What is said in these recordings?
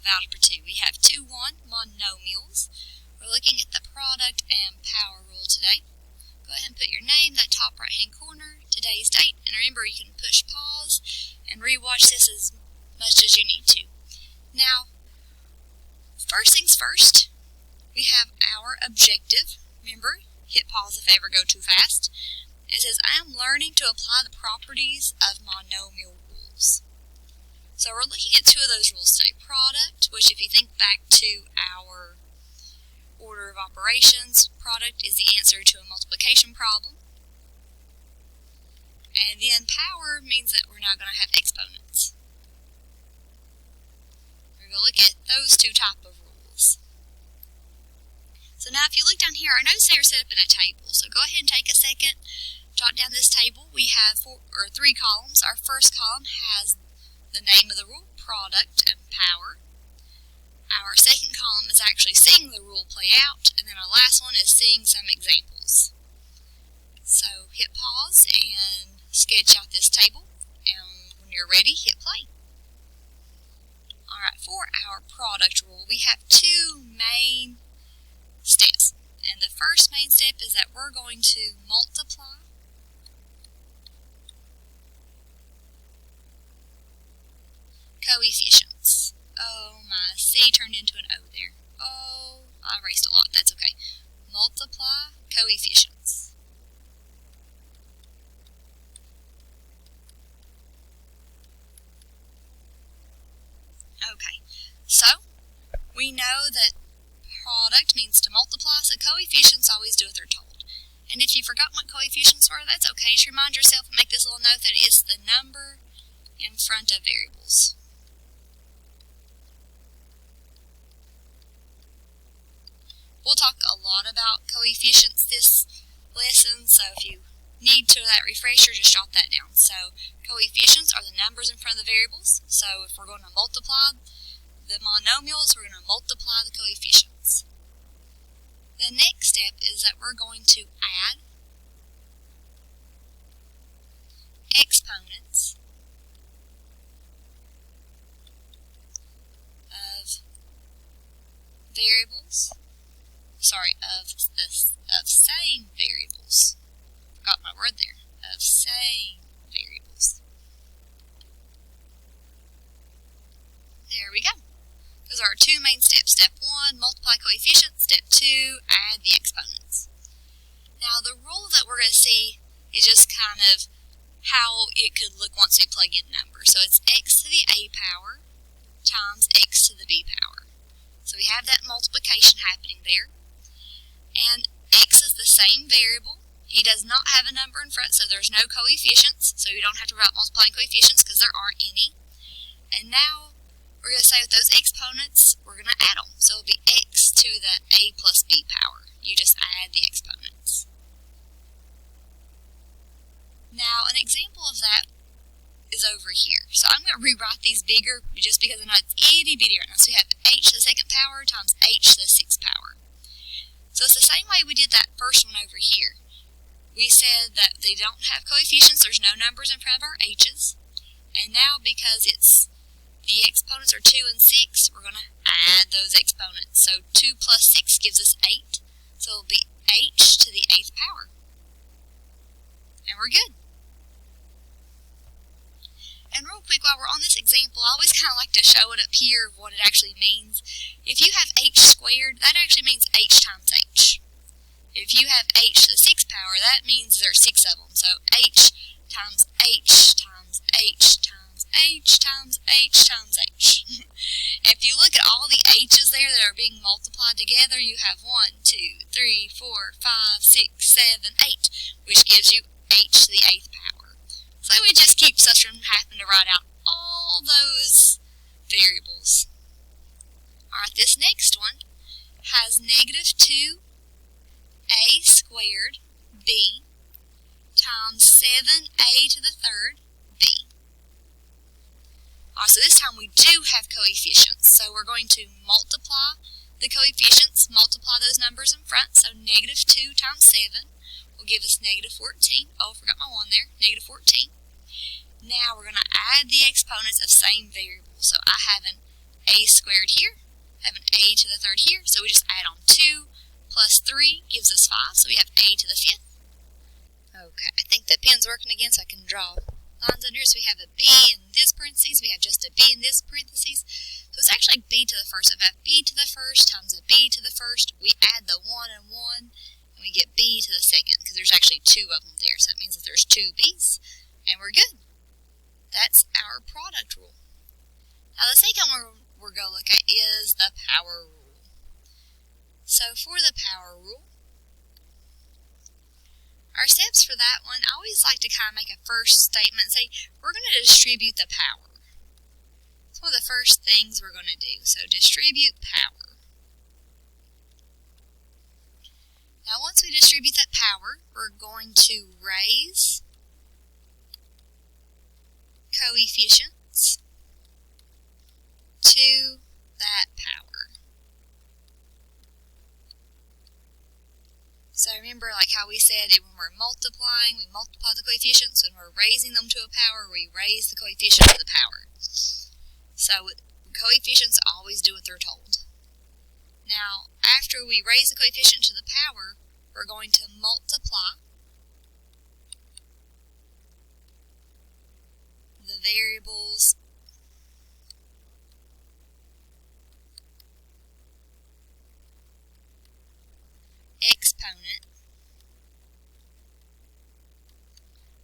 algebra 2. We have 2-1 monomials. We're looking at the product and power rule today. Go ahead and put your name, that top right hand corner, today's date, and remember you can push pause and rewatch this as much as you need to. Now, first things first, we have our objective. Remember, hit pause if I ever go too fast. It says, I am learning to apply the properties of monomial rules. So we're looking at two of those rules today. Product, which if you think back to our order of operations, product is the answer to a multiplication problem. And then power means that we're now going to have exponents. We're going to look at those two type of rules. So now if you look down here, I notice they are set up in a table. So go ahead and take a second, jot down this table. We have three columns. Our first column has the name of the rule, product, and power. Our second column is actually seeing the rule play out, and then our last one is seeing some examples. So hit pause and sketch out this table, and when you're ready, hit play. Alright, for our product rule, we have two main steps. And the first main step is that we're going to multiply coefficients. Oh, my C turned into an O there. Oh, I erased a lot. That's okay. Multiply coefficients. Okay, so we know that product means to multiply, so coefficients always do what they're told. And if you forgot what coefficients were, that's okay. Just remind yourself and make this little note that it's the number in front of variables. We'll talk a lot about coefficients this lesson, so if you need to that refresher, just jot that down. So coefficients are the numbers in front of the variables. So if we're going to multiply the monomials, we're going to multiply the coefficients. The next step is that we're going to add exponents of variables. Of same variables. Forgot my word there. Of same variables. There we go. Those are our two main steps. Step 1, multiply coefficients. Step 2, add the exponents. Now the rule that we're going to see is just kind of how it could look once we plug in numbers. So it's x to the a power times x to the b power. So we have that multiplication happening there. And x is the same variable. He does not have a number in front, so there's no coefficients. So you don't have to worry about multiplying coefficients because there aren't any. And now we're going to say with those exponents, we're going to add them. So it'll be x to the a plus b power. You just add the exponents. Now an example of that is over here. So I'm going to rewrite these bigger just because I know it's itty bitty right now. So we have h to the second power times h to the sixth power. So it's the same way we did that first one over here. We said that they don't have coefficients, there's no numbers in front of our h's. And now because the exponents are 2 and 6, we're going to add those exponents. So 2 plus 6 gives us 8. So it'll be h to the 8th power. And we're good. And real quick, while we're on this example, I always kind of like to show it up here of what it actually means. If you have h squared, that actually means h times h. If you have h to the 6th power, that means there's 6 of them. So h times h times h times h times h times h. If you look at all the h's there that are being multiplied together, you have 1, 2, 3, 4, 5, 6, 7, 8, which gives you h to the 8th power. So it just keeps us from having to write out all those variables. Alright, this next one has negative 2a squared b times 7a to the third b. Alright, so this time we do have coefficients. So we're going to multiply the coefficients, multiply those numbers in front. So negative 2 times 7 will give us negative 14. Oh, I forgot my 1 there. Negative 14. Now we're going to add the exponents of same variable. So I have an a squared here, have an a to the third here, so we just add on 2 plus 3 gives us 5, so we have a to the 5th. Okay, I think the pen's working again, so I can draw lines under. So we have a b in this parentheses, we have just a b in this parentheses. So it's actually b to the first. So if I have b to the first times a b to the first, we add the 1 and 1, and we get b to the second, because there's actually 2 of them there. So that means that there's 2 b's, and we're good. That's our product rule. Now the second one we're going to look at is the power rule. So for the power rule, our steps for that one, I always like to kind of make a first statement and say, we're going to distribute the power. It's one of the first things we're going to do. So distribute power. Now once we distribute that power, we're going to raise coefficients to that power. So remember, like how we said, when we're multiplying, we multiply the coefficients. When we're raising them to a power, we raise the coefficient to the power. So coefficients always do what they're told. Now, after we raise the coefficient to the power, we're going to multiply the variable's exponent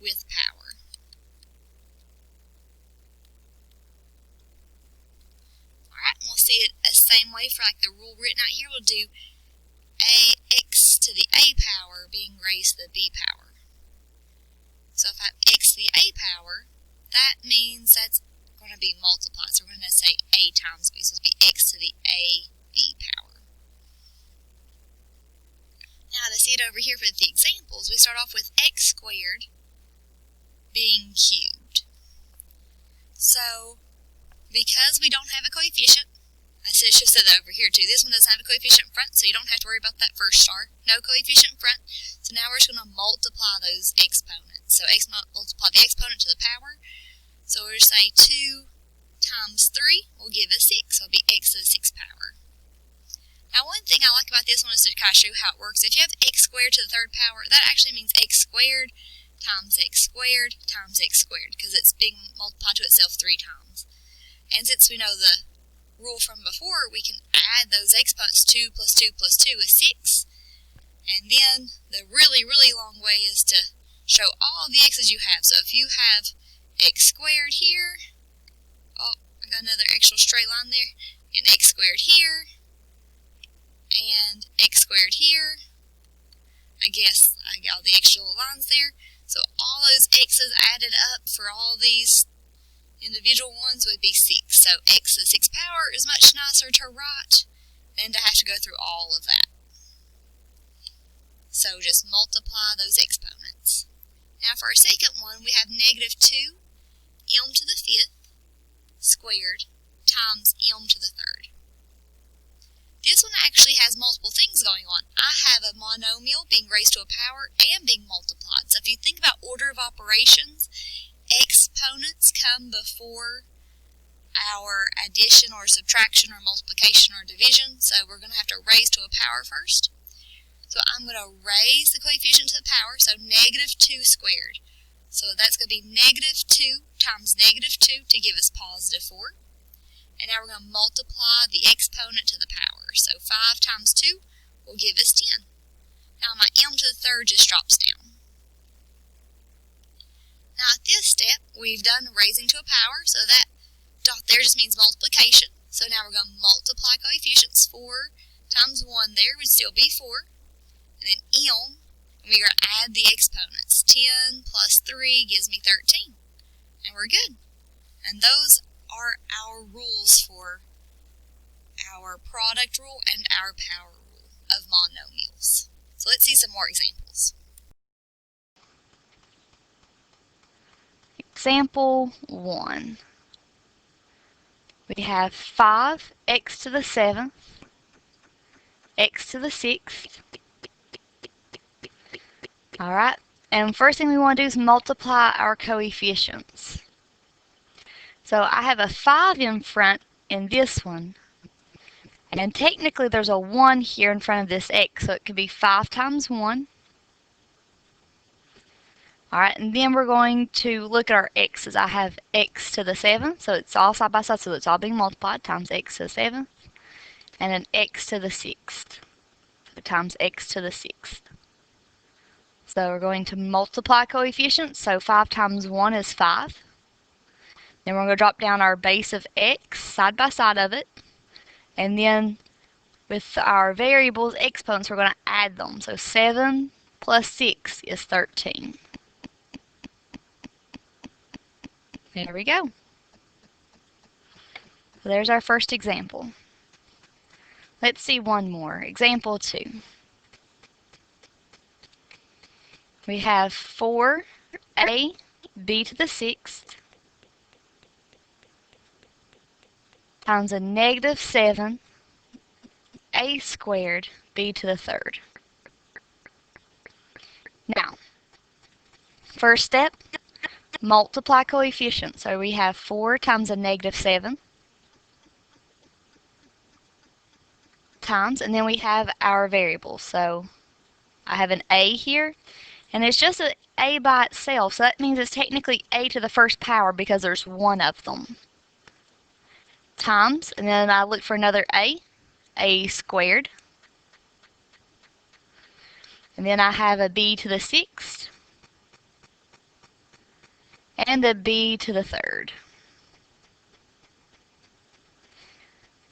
with power. Alright, we'll see it the same way for like the rule written out here. We'll do x to the a power being raised to the b power. So if I have x to the a power, that means that's going to be multiplied. So we're going to say a times b, so it's be x to the a b power. Now to see it over here for the examples, we start off with x squared being cubed. So because we don't have a coefficient, I should have said that over here too. This one doesn't have a coefficient in front, so you don't have to worry about that first star. No coefficient in front. So now we're just going to multiply those exponents. So multiply the exponent to the power. So we'll just say 2 times 3 will give us 6. So it'll be x to the 6th power. Now one thing I like about this one is to kind of show how it works. If you have x squared to the third power, that actually means x squared times x squared times x squared, because it's being multiplied to itself 3 times. And since we know the rule from before, we can add those exponents. 2 plus 2 plus 2 is 6. And then the really, really long way is to show all the x's you have. So if you have x squared here, oh, I got another extra straight line there, and x squared here, and x squared here. I guess I got all the extra little lines there. So all those x's added up for all these individual ones would be 6. So x to the 6th power is much nicer to write than to have to go through all of that. So just multiply those exponents. Now for our second one, we have negative 2 m to the 5th squared times m to the 3rd. This one actually has multiple things going on. I have a monomial being raised to a power and being multiplied. So if you think about order of operations, exponents come before our addition or subtraction or multiplication or division. So we're going to have to raise to a power first. So I'm going to raise the coefficient to the power, so negative 2 squared. So that's going to be negative 2 times negative 2 to give us positive 4. And now we're going to multiply the exponent to the power. So 5 times 2 will give us 10. Now my m to the 3rd just drops down. Now at this step, we've done raising to a power, so that dot there just means multiplication. So now we're going to multiply coefficients. 4 times 1 there would still be 4. And then m, and we're going to add the exponents. 10 plus 3 gives me 13. And we're good. And those are our rules for our product rule and our power rule of monomials. So let's see some more examples. Example 1. We have 5x to the 7th, x to the 6th. Alright, and first thing we want to do is multiply our coefficients. So I have a 5 in front, in this one. And technically there's a 1 here in front of this x, so it could be 5 times 1. Alright, and then we're going to look at our x's. I have x to the 7th, so it's all side by side, so it's all being multiplied, times x to the 7th, and then x to the 6th, so times x to the 6th. So we're going to multiply coefficients, so 5 times 1 is 5. Then we're going to drop down our base of x side by side of it, and then with our variables, exponents, we're going to add them. So 7 plus 6 is 13. There we go. So there's our first example. Let's see one more. Example 2. We have 4ab to the 6th times a negative 7 a squared b to the 3rd. Now, first step, multiply coefficients. So we have 4 times a negative 7 times, and then we have our variables. So I have an a here, and it's just an a by itself, so that means it's technically a to the first power because there's one of them. Times, and then I look for another a squared. And then I have a b to the 6th and a b to the 3rd.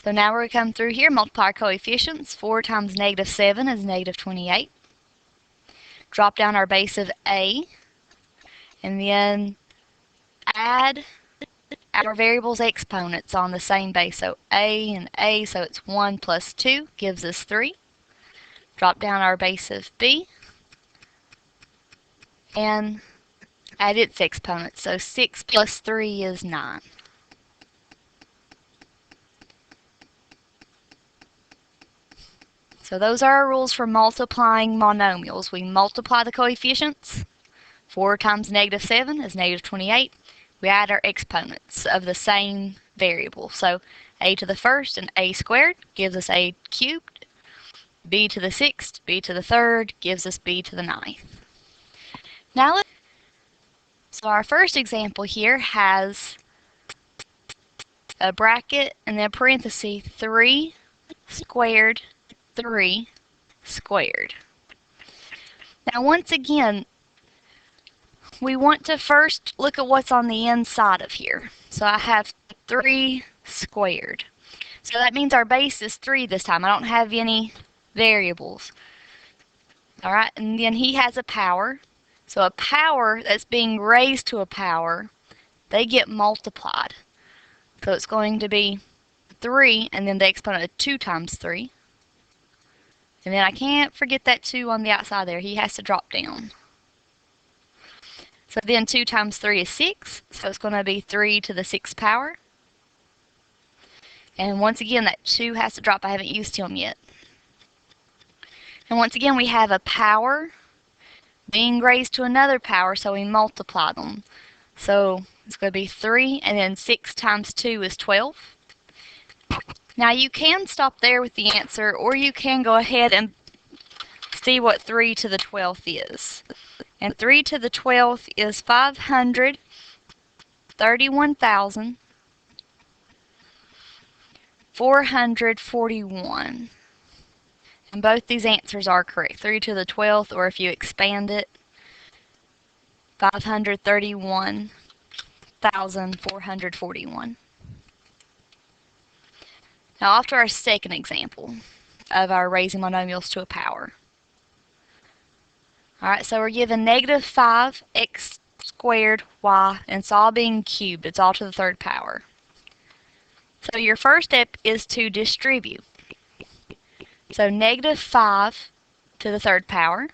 So now we're going to come through here, multiply our coefficients. 4 times negative 7 is negative 28. Drop down our base of a, and then add our variables exponents on the same base. So a and a, so it's 1 plus 2 gives us 3. Drop down our base of b and add its exponents. So 6 plus 3 is 9. So those are our rules for multiplying monomials. We multiply the coefficients. 4 times negative 7 is negative 28. We add our exponents of the same variable. So a to the 1st and a squared gives us a cubed. B to the 6th, b to the 3rd gives us b to the 9th. Now, so our first example here has a bracket and then parenthesis 3 squared 3 squared. Now once again, we want to first look at what's on the inside of here. So I have 3 squared. So that means our base is 3 this time. I don't have any variables. Alright, and then he has a power. So a power that's being raised to a power, they get multiplied. So it's going to be 3, and then the exponent of 2 times 3. And then I can't forget that 2 on the outside there. He has to drop down. So then 2 times 3 is 6. So it's going to be 3 to the 6th power. And once again, that 2 has to drop. I haven't used him yet. And once again, we have a power being raised to another power, so we multiply them. So it's going to be 3, and then 6 times 2 is 12. Now you can stop there with the answer, or you can go ahead and see what 3 to the 12th is. And 3 to the 12th is 531,441. And both these answers are correct. 3 to the 12th, or if you expand it, 531,441. Now off to our second example of our raising monomials to a power. Alright, so we're given negative 5x squared y, and it's all being cubed. It's all to the 3rd power. So your first step is to distribute. So negative 5 to the 3rd power.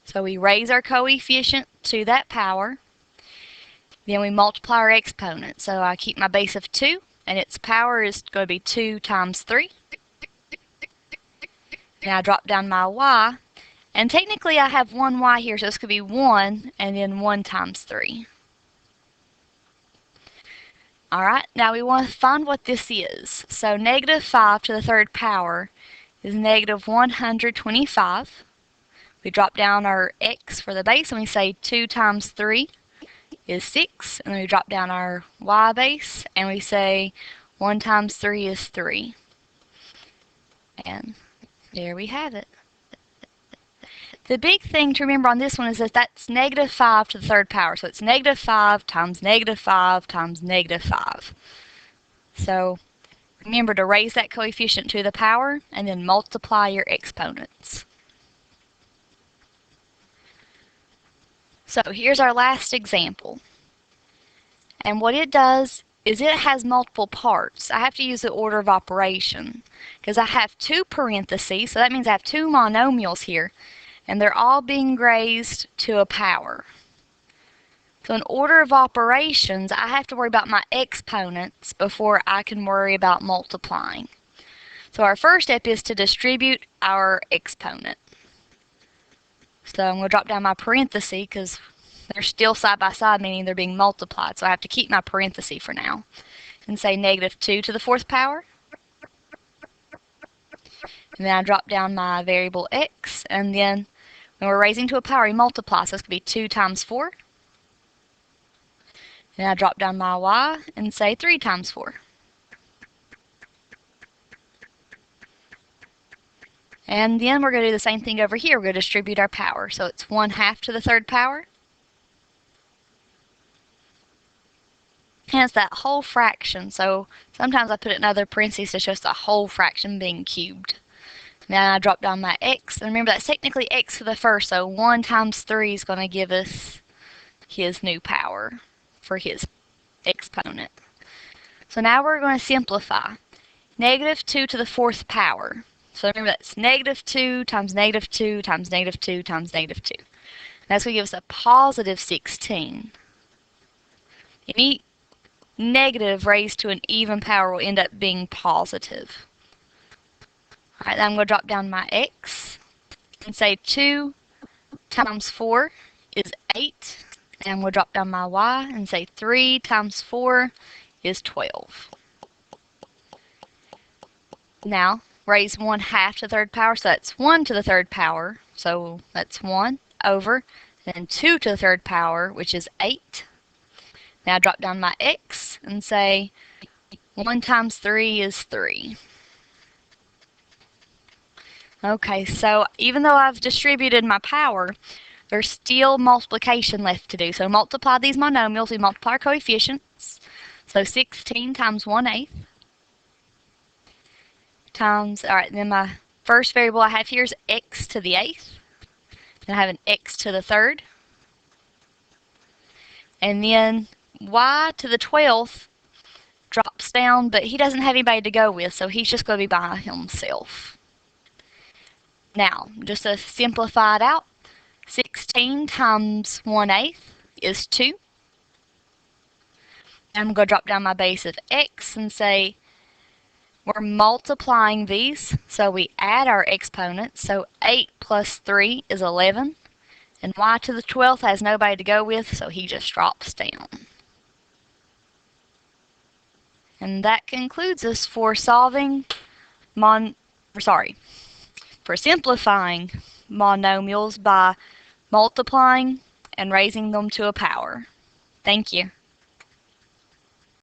So we raise our coefficient to that power. Then we multiply our exponent. So I keep my base of 2, and its power is going to be 2 times 3. Now I drop down my y, and technically I have one y here, so this could be 1 and then 1 times 3. Alright, now we want to find what this is. So negative 5 to the third power is negative 125. We drop down our x for the base and we say 2 times 3 is 6. And then we drop down our y base and we say 1 times 3 is 3. And there we have it. The big thing to remember on this one is that that's negative 5 to the third power. So it's negative 5 times negative 5 times negative 5. So remember to raise that coefficient to the power and then multiply your exponents. So here's our last example. And what it does is it has multiple parts. I have to use the order of operation because I have two parentheses, so that means I have two monomials here, and they're all being raised to a power. So in order of operations, I have to worry about my exponents before I can worry about multiplying. So our first step is to distribute our exponent. So I'm going to drop down my parenthesis because they're still side by side, meaning they're being multiplied. So I have to keep my parenthesis for now. And say negative 2 to the fourth power. And then I drop down my variable x. And then when we're raising to a power, we multiply. So it's going to be 2 times 4. And I drop down my y and say 3 times 4. And then we're going to do the same thing over here. We're going to distribute our power. So it's 1/2 to the third power. And it's that whole fraction. So sometimes I put it in other parentheses to show us the whole fraction being cubed. Now I drop down my x. And remember, that's technically x to the first. So 1 times 3 is going to give us his new power for his exponent. So now we're going to simplify. Negative 2 to the fourth power. So remember, that's negative 2 times negative 2 times negative 2 times negative 2. That's going to give us a positive 16. Any negative raised to an even power will end up being positive. Alright, then I'm going to drop down my x and say 2 times 4 is 8. And I'm going to drop down my y and say 3 times 4 is 12. Now, raise 1/2 to the third power, so that's 1 to the third power. So that's 1 over, then 2 to the third power, which is 8. Now drop down my x and say 1 times 3 is 3. Okay, so even though I've distributed my power, there's still multiplication left to do. So multiply these monomials, we multiply our coefficients. So 16 times 1/8 times, alright, then my first variable I have here is x to the 8th. Then I have an x to the 3rd. And then y to the 12th drops down, but he doesn't have anybody to go with, so he's just going to be by himself. Now, just to simplify it out, 16 times 1/8 is 2. I'm going to drop down my base of x and say we're multiplying these, so we add our exponents. So 8 plus 3 is 11. And y to the 12th has nobody to go with, so he just drops down. And that concludes us for solving for simplifying monomials by multiplying and raising them to a power. Thank you.